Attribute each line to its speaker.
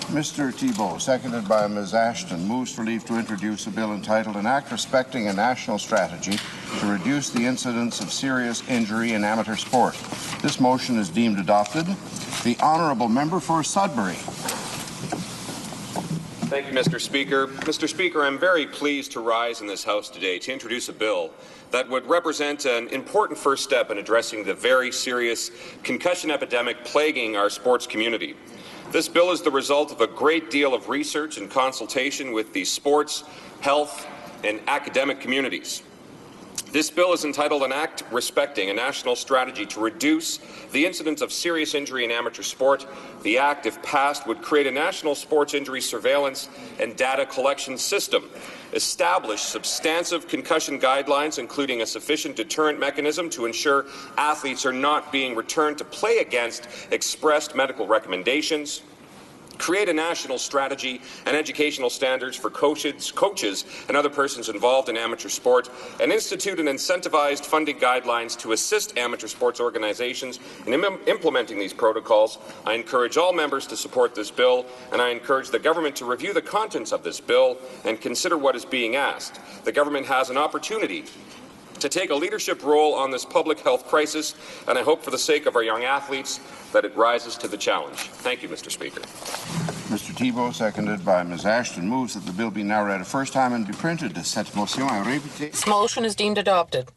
Speaker 1: Mr. Thibeault, seconded by Ms. Ashton, moves for leave to introduce a bill entitled An Act Respecting a National Strategy to Reduce the Incidence of Serious Injury in Amateur Sport. This motion is deemed adopted. The Honourable Member for Sudbury.
Speaker 2: Thank you, Mr. Speaker. Mr. Speaker, I'm very pleased to rise in this House today to introduce a bill that would represent an important first step in addressing the very serious concussion epidemic plaguing our sports community. This bill is the result of a great deal of research and consultation with the sports, health, and academic communities. This bill is entitled An Act Respecting a National Strategy to Reduce the Incidence of Serious Injury in Amateur Sport. The Act, if passed, would create a national sports injury surveillance and data collection system, establish substantive concussion guidelines, including a sufficient deterrent mechanism to ensure athletes are not being returned to play against expressed medical recommendations, create a national strategy and educational standards for coaches and other persons involved in amateur sport, and institute and incentivized funding guidelines to assist amateur sports organizations in implementing these protocols. I encourage all members to support this bill, and I encourage the government to review the contents of this bill and consider what is being asked. The government has an opportunity to take a leadership role on this public health crisis, and I hope for the sake of our young athletes that it rises to the challenge. Thank you, Mr. Speaker.
Speaker 1: Mr. Thibeault, seconded by Ms. Ashton, moves that the bill be now read a first time and be printed. Cette motion est répétée.
Speaker 3: This motion is deemed adopted.